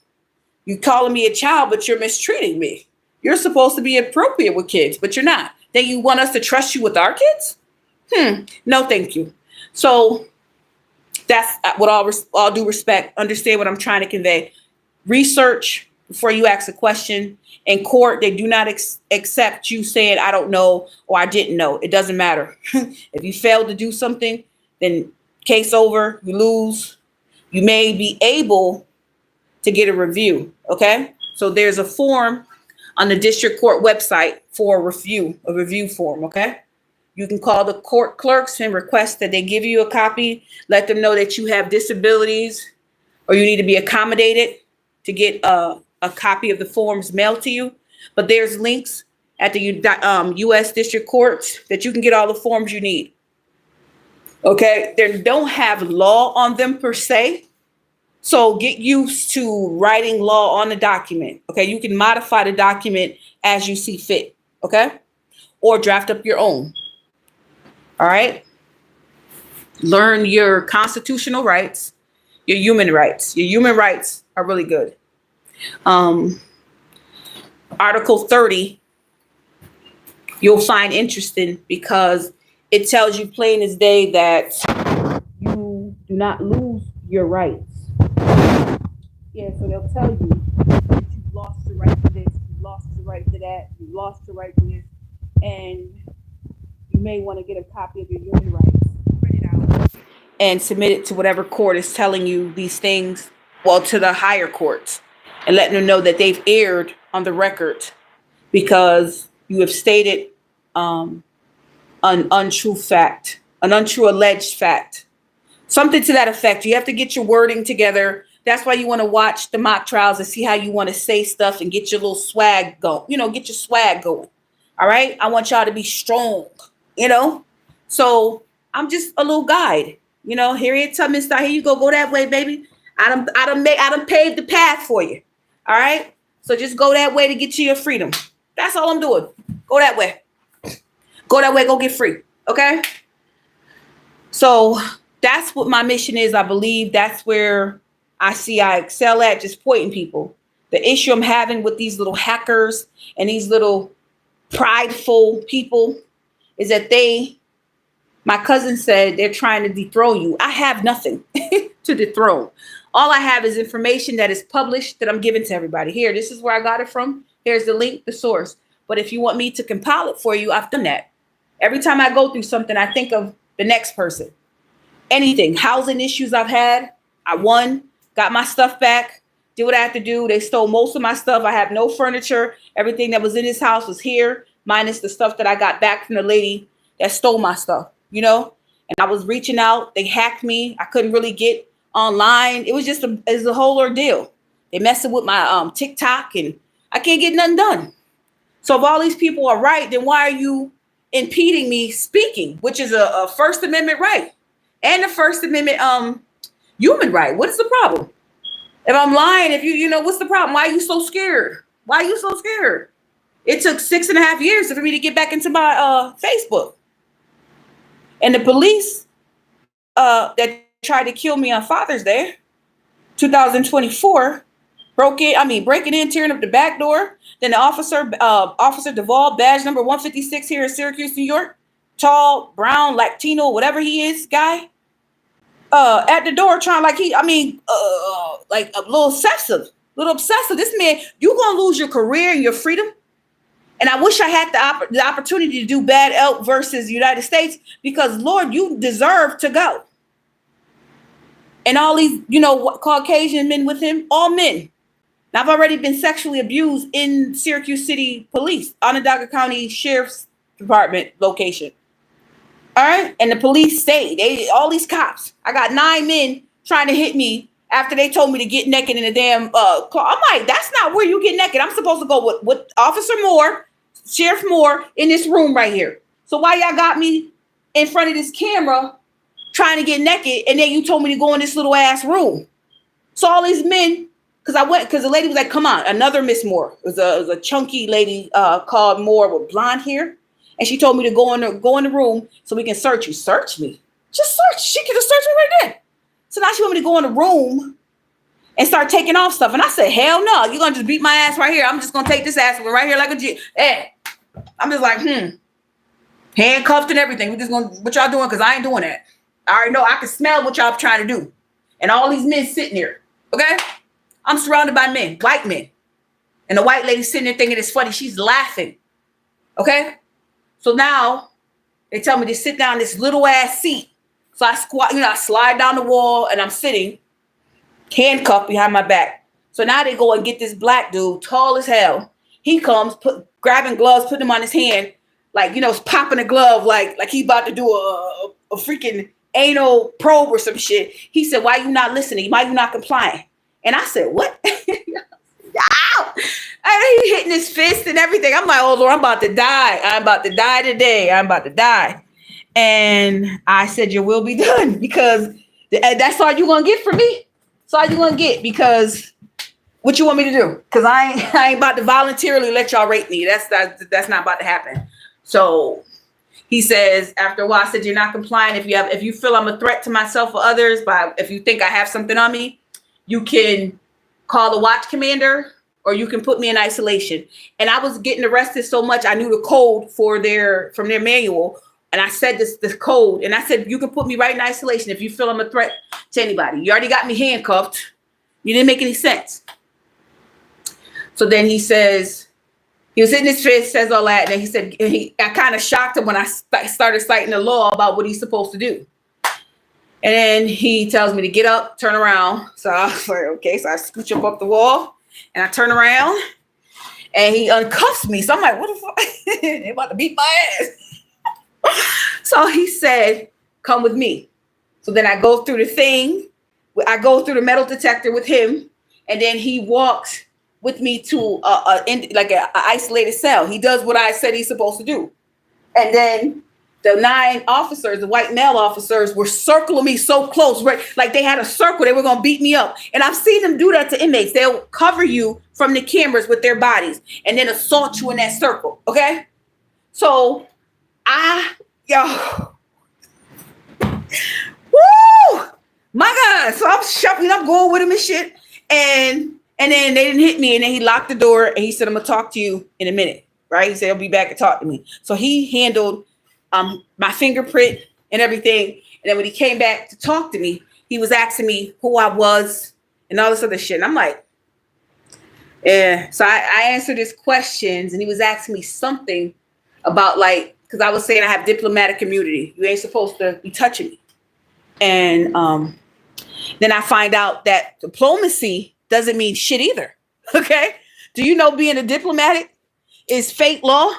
You calling me a child, but you're mistreating me. You're supposed to be appropriate with kids, but you're not. Then you want us to trust you with our kids? No, thank you. So that's what all due respect. Understand what I'm trying to convey. Research before you ask a question. In court, they do not accept you saying, I don't know, or I didn't know. It doesn't matter. If you failed to do something, then case over, you lose. You may be able to get a review. Okay. So there's a form on the district court website for a review form. Okay. You can call the court clerks and request that they give you a copy. Let them know that you have disabilities or you need to be accommodated to get a copy of the forms mailed to you. But there's links at the U.S. District Courts that you can get all the forms you need. Okay, they don't have law on them per se. So get used to writing law on the document. Okay, you can modify the document as you see fit. Okay, or draft up your own. All right. Learn your constitutional rights, your human rights. Your human rights are really good. Article 30, you'll find interesting because it tells you plain as day that you do not lose your rights. Yeah, so they'll tell you that you've lost the right to this, you've lost the right to that, you've lost the right to this, and you may want to get a copy of your human rights, print it out, and submit it to whatever court is telling you these things, to the higher courts, and letting them know that they've erred on the record because you have stated an untrue fact, an untrue alleged fact, something to that effect. You have to get your wording together. That's why you want to watch the mock trials and see how you want to say stuff and get your little swag going, get your swag going. All right. I want y'all to be strong, so I'm just a little guide, Harriet Tubman style. Here you go that way, baby. I done paved the path for you. All right. So just go that way to get to your freedom. That's all I'm doing. Go that way. Go that way. Go get free. Okay. So that's what my mission is. I believe that's where I excel at, just pointing people. The issue I'm having with these little hackers and these little prideful people is that my cousin said they're trying to dethrone you. I have nothing to dethrone. All I have is information that is published that I'm giving to everybody. Here, this is where I got it from. Here's the link, the source. But if you want me to compile it for you, I've done that. Every time I go through something, I think of the next person. Anything, housing issues I've had, I won, got my stuff back, did what I had to do. They stole most of my stuff. I have no furniture. Everything that was in this house was here, minus the stuff that I got back from the lady that stole my stuff, And I was reaching out. They hacked me. I couldn't really get online. It was just a whole ordeal. They messing with my TikTok and I can't get nothing done. So if all these people are right, then why are you impeding me speaking, which is a First Amendment right and the First Amendment human right? What's the problem? If I'm lying, if what's the problem? Why are you so scared? Why are you so scared? It took 6.5 years for me to get back into my Facebook. And the police that tried to kill me on Father's Day, 2024, breaking in, tearing up the back door. Then the Officer Duvall, badge number 156 here in Syracuse, New York, tall, brown, Latino, whatever he is, guy, at the door trying like a little obsessive, This man, you gonna lose your career and your freedom. And I wish I had the opportunity to do Bad Elk versus United States, because Lord, you deserve to go. And all these, Caucasian men with him, all men. Now, I've already been sexually abused in Syracuse City Police, Onondaga County Sheriff's Department location. All right. And the police stayed. All these cops. I got 9 men trying to hit me after they told me to get naked in a damn car. I'm like, that's not where you get naked. I'm supposed to go with Officer Moore, Sheriff Moore, in this room right here. So why y'all got me in front of this camera trying to get naked, and then you told me to go in this little ass room? So all these men, because the lady was like, come on, another Miss Moore. It was a chunky lady called Moore with blonde hair. And she told me to go in the room so we can search you. Search me? Just search. She could have searched me right then. So now she want me to go in the room and start taking off stuff. And I said, hell no, you're going to just beat my ass right here. I'm just going to take this ass right here like a G. Hey, I'm just like, handcuffed and everything. We're just going to, what y'all doing? Because I ain't doing that. I already know. I can smell what y'all trying to do. And all these men sitting here. Okay? I'm surrounded by men, white men. And the white lady sitting there thinking it's funny. She's laughing. Okay? So now they tell me to sit down in this little ass seat. So I squat, I slide down the wall and I'm sitting handcuffed behind my back. So now they go and get this black dude, tall as hell. He comes, grabbing gloves, putting them on his hand, like, popping a glove, like he about to do a freaking anal probe or some shit. He said, why you not listening? Why you not complying? And I said, what? Ow! And he hitting his fist and everything. I'm like, oh Lord, I'm about to die. I'm about to die today. I'm about to die. And I said, your will be done, because that's all you're gonna get from me. That's all you're gonna get, because what you want me to do? Because I ain't about to voluntarily let y'all rape me. That's not about to happen. So he says, after a while, I said, you're not complying. If you feel I'm a threat to myself or others, if you think I have something on me, you can call the watch commander, or you can put me in isolation. And I was getting arrested so much, I knew the code from their manual. And I said this code, and I said, you can put me right in isolation if you feel I'm a threat to anybody. You already got me handcuffed. You didn't make any sense. So then he says, he was hitting his fist, says all that. And then he said, I kind of shocked him when I started citing the law about what he's supposed to do. And then he tells me to get up, turn around. So I was like, okay. So I scooch up the wall and I turn around and he uncuffs me. So I'm like, what the fuck? They about to beat my ass. So he said, come with me. So then I go through the thing. I go through the metal detector with him. And then he walks with me to an isolated cell. He does what I said he's supposed to do. And then the 9 officers, the white male officers, were circling me so close, right? Like they had a circle. They were going to beat me up. And I've seen them do that to inmates. They'll cover you from the cameras with their bodies and then assault you in that circle. Okay. So woo, my God. So I'm shuffling, I'm going with him and shit. And then they didn't hit me. And then he locked the door and he said, I'm going to talk to you in a minute. Right. He said, he'll be back and talk to me. So he handled my fingerprint and everything. And then when he came back to talk to me, he was asking me who I was and all this other shit. And I'm like, yeah. So I answered his questions and he was asking me something about because I was saying I have diplomatic immunity. You ain't supposed to be touching me. And then I find out that diplomacy doesn't mean shit either. Okay. Do you know being a diplomatic is fake law?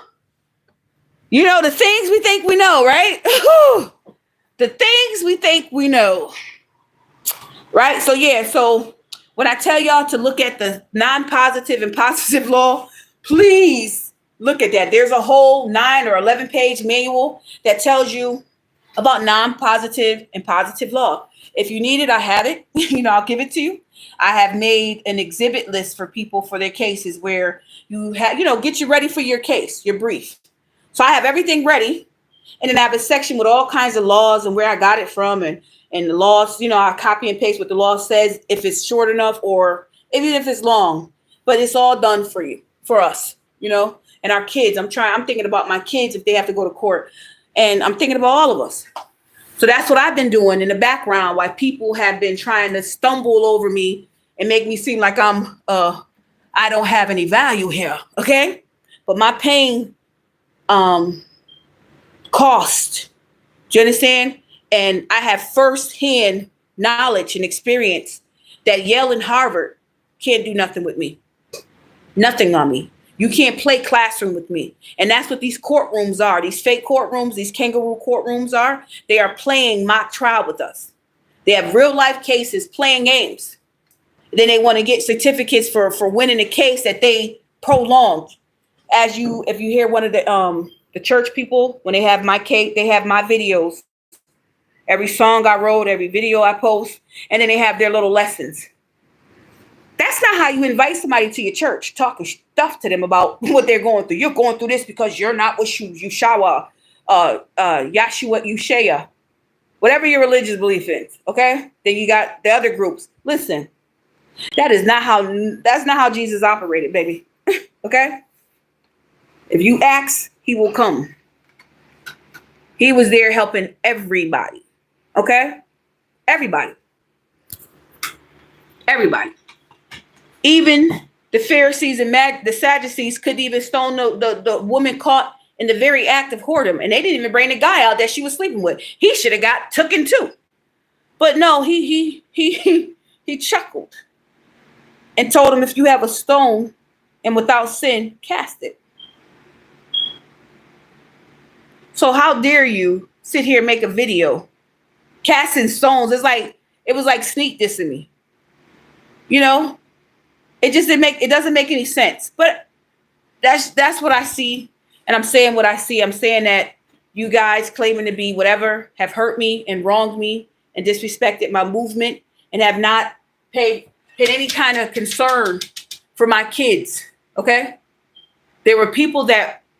The things we think we know, right? The things we think we know. Right? So, yeah. So when I tell y'all to look at the non-positive and positive law, please look at that. There's a whole 9 or 11 page manual that tells you about non-positive and positive law. If you need it, I have it. I'll give it to you. I have made an exhibit list for people for their cases where you have, get you ready for your case, your brief. So I have everything ready. And then I have a section with all kinds of laws and where I got it from and the laws, I copy and paste what the law says if it's short enough or even if it's long, but it's all done for you, for us, and our kids. I'm thinking about my kids if they have to go to court, and I'm thinking about all of us. So that's what I've been doing in the background while people have been trying to stumble over me and make me seem like I don't have any value here. Okay. But my pain, cost. Do you understand? And I have firsthand knowledge and experience that Yale and Harvard can't do nothing with me. Nothing on me. You can't play classroom with me. And that's what these courtrooms are. These fake courtrooms, these kangaroo courtrooms are. They are playing mock trial with us. They have real life cases playing games. Then they want to get certificates for winning a case that they prolonged. If you hear one of the church people, when they have my cake, they have my videos. Every song I wrote, every video I post, and then they have their little lessons. That's not how you invite somebody to your church, talking stuff to them about what they're going through. You're going through this because you're not what Yeshua, Ushaya, whatever your religious belief is. Okay, then you got the other groups. Listen, that's not how Jesus operated, baby. Okay, if you ask, he will come. He was there helping everybody. Okay, everybody. Even the Pharisees and the Sadducees couldn't even stone the woman caught in the very act of whoredom. And they didn't even bring the guy out that she was sleeping with. He should have got taken too. But no, he chuckled and told him, if you have a stone and without sin, cast it. So how dare you sit here and make a video casting stones? It was like sneak dissing me. It doesn't make any sense. But that's what I see. And I'm saying what I see. I'm saying that you guys claiming to be whatever have hurt me and wronged me and disrespected my movement and have not paid any kind of concern for my kids. Okay. There were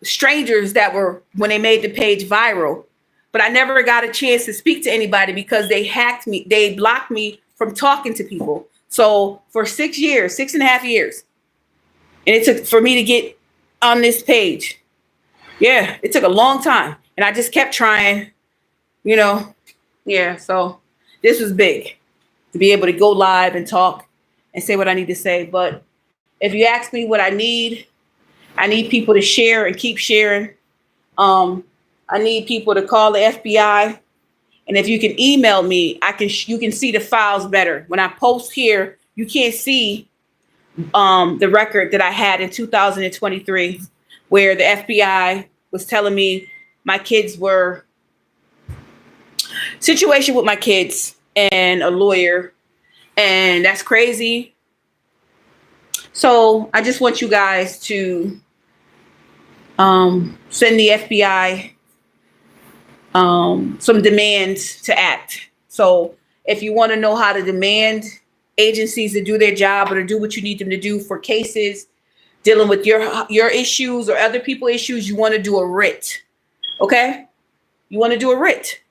strangers that were, when they made the page viral, but I never got a chance to speak to anybody because they hacked me. They blocked me from talking to people. So for 6.5 years, and it took for me to get on this page. Yeah, it took a long time. And I just kept trying, Yeah, so this was big to be able to go live and talk and say what I need to say. But if you ask me what I need people to share and keep sharing. I need people to call the FBI. And if you can email me, you can see the files better. When I post here, you can't see the record that I had in 2023, where the FBI was telling me my kids were situation with my kids and a lawyer, and that's crazy. So I just want you guys to send the FBI some demands to act. So if you want to know how to demand agencies to do their job or to do what you need them to do for cases dealing with your issues or other people's issues, you want to do a writ. Okay? You want to do a writ.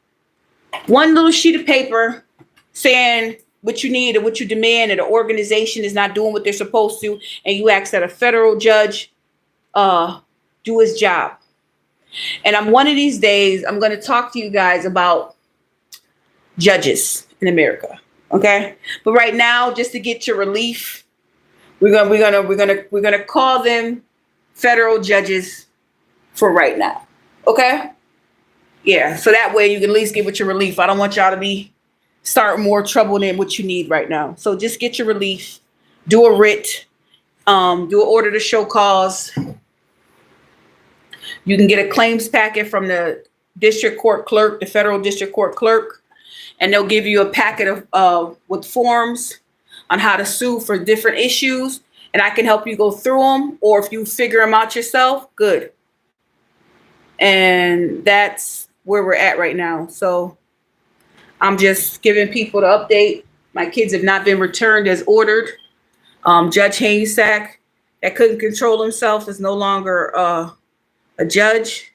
One little sheet of paper saying what you need or what you demand, and the organization is not doing what they're supposed to, and you ask that a federal judge do his job. And one of these days, I'm going to talk to you guys about judges in America. Okay. But right now, just to get your relief, we're gonna call them federal judges for right now. Okay. Yeah. So that way you can at least get with your relief. I don't want y'all to be starting more trouble than what you need right now. So just get your relief, do a writ, do an order to show cause. You can get a claims packet from the district court clerk, the federal district court clerk, and they'll give you a packet of with forms on how to sue for different issues. And I can help you go through them, or if you figure them out yourself, good. And that's where we're at right now. So I'm just giving people the update. My kids have not been returned as ordered. Judge Hainsack, that couldn't control himself, is no longer a judge.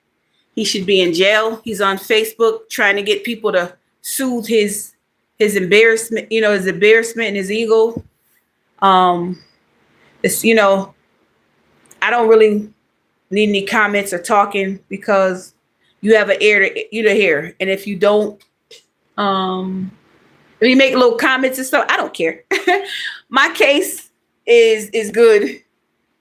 He should be in jail. He's on Facebook trying to get people to soothe his embarrassment, his embarrassment and his ego. Um, it's, I don't really need any comments or talking because you have an ear to hear. And if you don't, um, if you make little comments and stuff, I don't care. My case is good,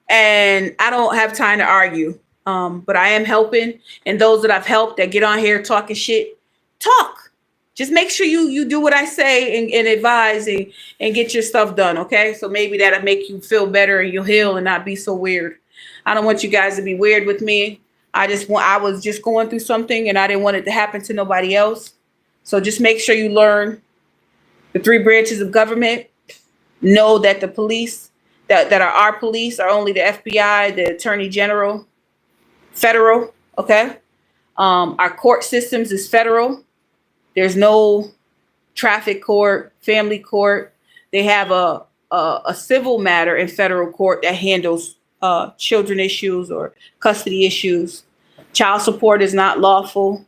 and I don't have time to argue. But I am helping, and those that I've helped that get on here talking shit, talk. Just make sure you do what I say and advise and get your stuff done, okay? So maybe that'll make you feel better and you'll heal and not be so weird. I don't want you guys to be weird with me. I was just going through something and I didn't want it to happen to nobody else. So just make sure you learn the three branches of government. Know that the police that are our police are only the FBI, the Attorney General, federal, okay? Our court systems is federal. There's no traffic court, family court. They have a civil matter in federal court that handles children issues or custody issues. Child support is not lawful.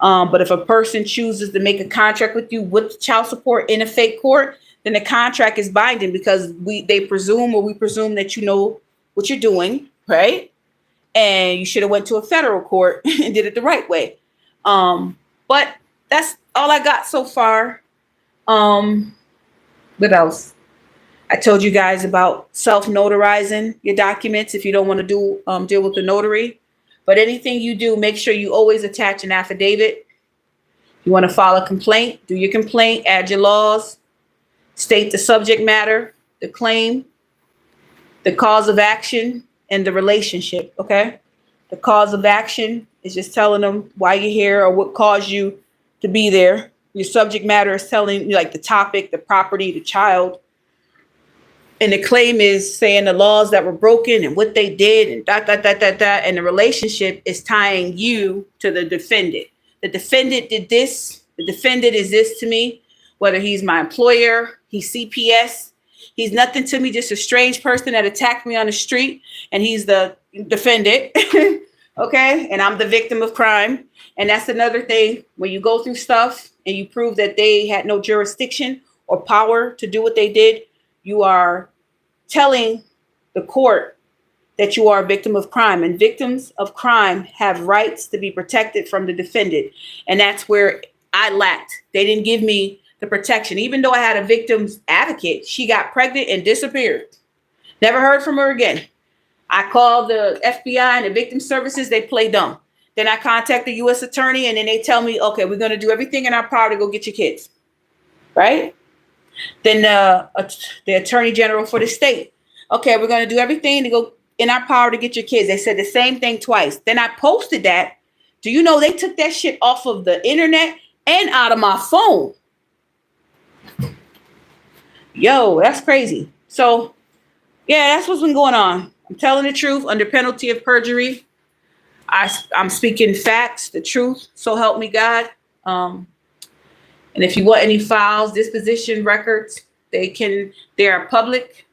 But if a person chooses to make a contract with you with child support in a fake court, then the contract is binding because we presume that you know what you're doing, right? And you should have went to a federal court and did it the right way. But that's all I got so far. What else? I told you guys about self-notarizing your documents if you don't want to deal with the notary. But anything you do, make sure you always attach an affidavit. You want to file a complaint, do your complaint, add your laws, state the subject matter, the claim, the cause of action, and the relationship, okay? The cause of action is just telling them why you're here or what caused you to be there. Your subject matter is telling you like the topic, the property, the child. And the claim is saying the laws that were broken and what they did and dot, dot, dot, dot, dot. And the relationship is tying you to the defendant. The defendant did this. The defendant is this to me, whether he's my employer, he's CPS, he's nothing to me, just a strange person that attacked me on the street, and he's the defendant. Okay. And I'm the victim of crime. And that's another thing. When you go through stuff and you prove that they had no jurisdiction or power to do what they did, you are telling the court that you are a victim of crime, and victims of crime have rights to be protected from the defendant. And that's where I lacked. They didn't give me the protection. Even though I had a victim's advocate, she got pregnant and disappeared. Never heard from her again. I called the FBI and the victim services. They play dumb. Then I contact the U.S. attorney and then they tell me, okay, we're going to do everything in our power to go get your kids. Right? Then the attorney general for the state. Okay, we're going to do everything to go in our power to get your kids. They said the same thing twice. Then I posted that. Do you know they took that shit off of the internet and out of my phone? Yo, that's crazy. So, yeah, that's what's been going on. I'm telling the truth under penalty of perjury. I'm speaking facts, the truth. So help me God. And if you want any files, disposition records, they are public.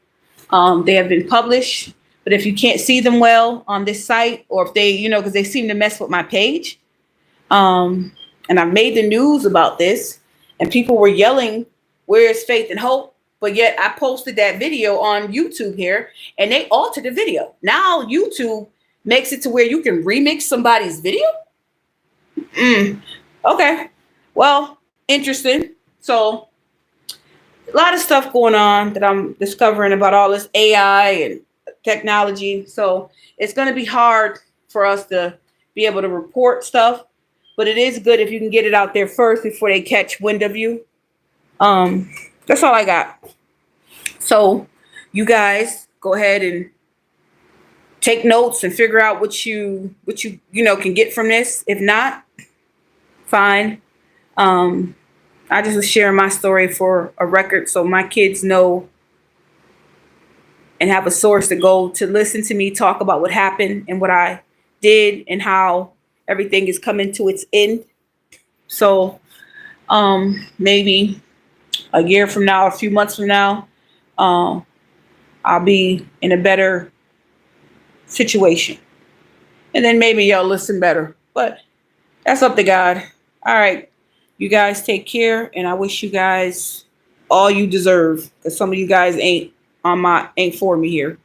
They have been published. But if you can't see them well on this site, or if they, because they seem to mess with my page, and I've made the news about this, and people were yelling, "Where is faith and hope?" But yet I posted that video on YouTube here, and they altered the video. Now YouTube makes it to where you can remix somebody's video. Okay, well, interesting. So a lot of stuff going on that I'm discovering about all this AI and technology. So it's going to be hard for us to be able to report stuff, but it is good if you can get it out there first before they catch wind of you. That's all I got. So you guys go ahead and take notes and figure out what you can get from this. If not, fine. I just was sharing my story for a record so my kids know and have a source to go to listen to me talk about what happened and what I did and how everything is coming to its end. So maybe a year from now, a few months from now, I'll be in a better situation. And then maybe y'all listen better. But that's up to God. All right. You guys take care. And I wish you guys all you deserve. Because some of you guys ain't. on my ain't for me here.